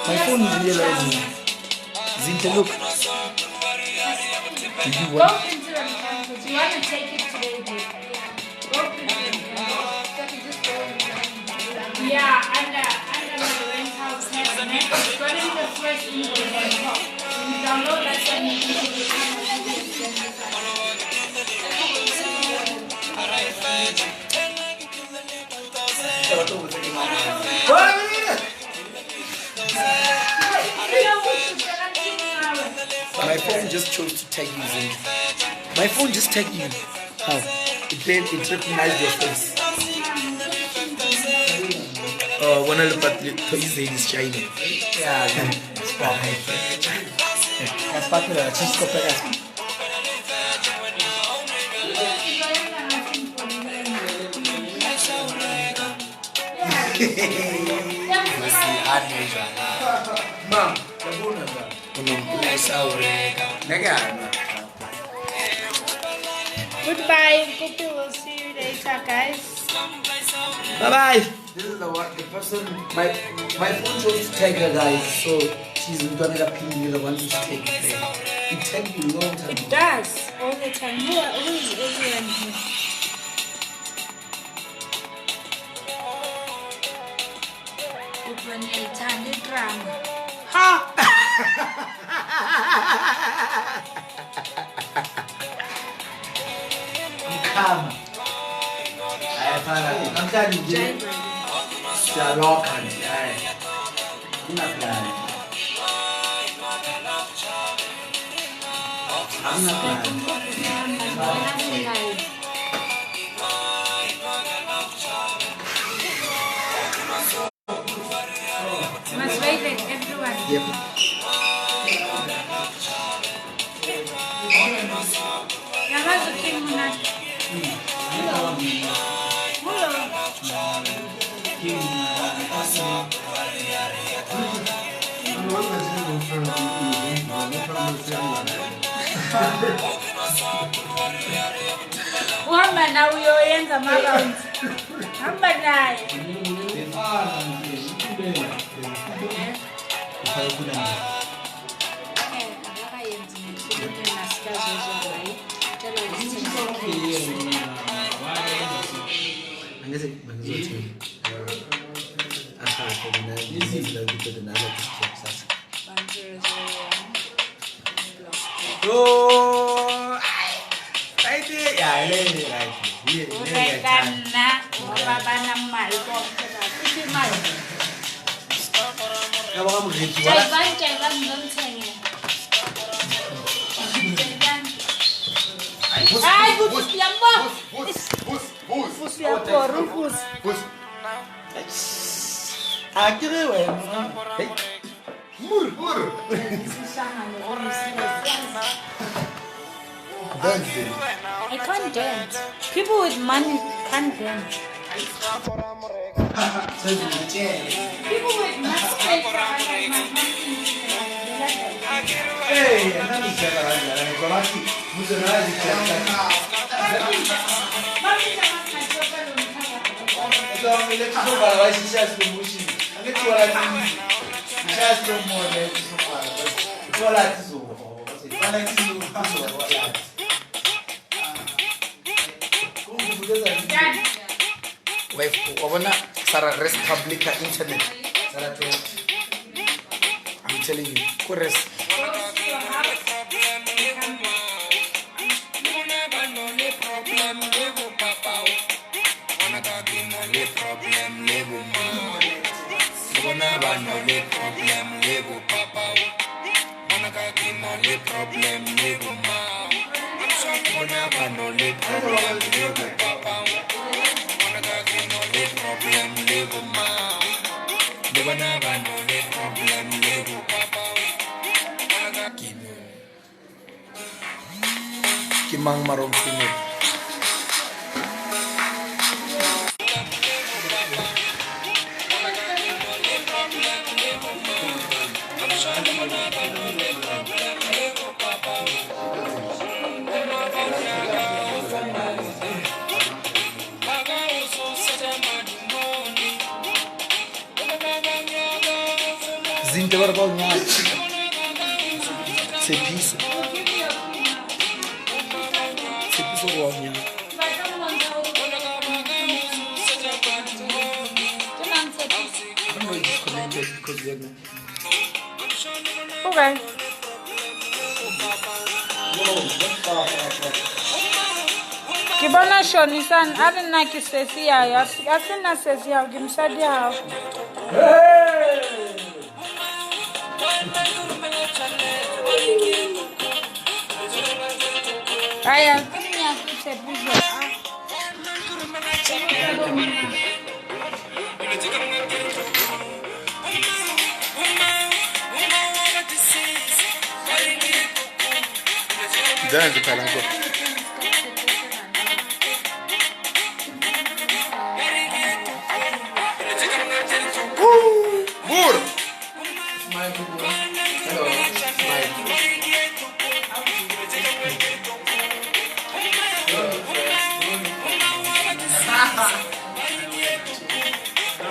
My phone is realizing. Zinta, look. Did you want? Go into the campus. You want to take it today, babe? Go into the campus. Yeah, under my rent house. It's going to be the first invoice on top. When you download that, then you can do My phone just chose to tag you, Zinta. My phone just tagged you. How? It recognized your face. When I look at the China. Yeah, it's probably. That's popular. Just go back. Mom, Goodbye. NKUPI will see you later, guys. bye bye. This is the person. My phone chose to tag her, guys, so she's gonna be the one to take it there. It tagged you a long time. It does all the time. Who is everyone here? When you turn the drama. Ha! Come. I found I'm glad you did. Rock and I'm not glad. I'm not glad. Must wave at everyone. Yep. Yahazo came on. Wamba na uyoyenza maround. Hamba naye. Rufus, yeah, poor Rufus. Hey. Mur. I can't dance. People with money can't dance. People with money can't Wabona Respublica internet. Saratoga. I'm telling you, Kores. Kimang marong sini. Zinto berbaunya. Sepiso ruangnya. Okay. Kibana shoni san adina kisesia ya asina sesia gimsadia. Aya kunya kusebuza. Jangan kita langsung. Bur. Smile to bur. Hello. Smile.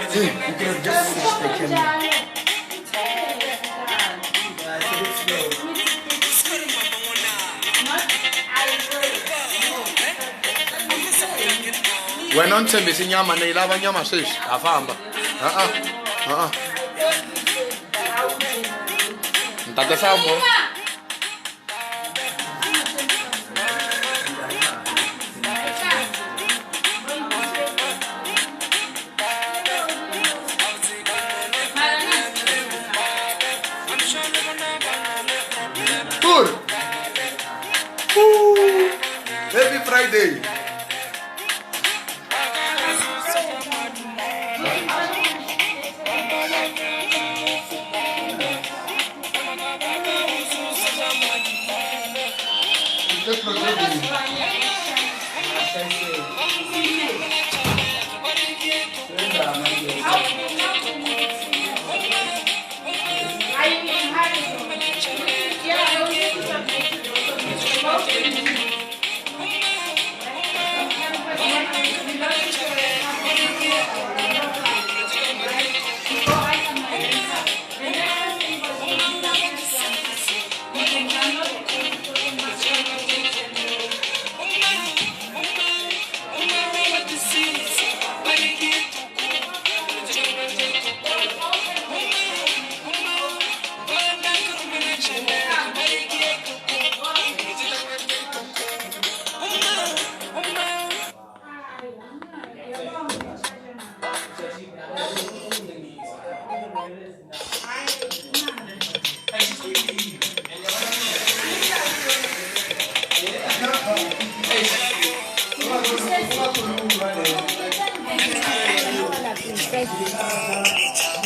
See, you can just switch the camera. When on time is in Yama, they love on Yama says, I found. That's the sound. Good. Happy Friday. Hey, Thank you.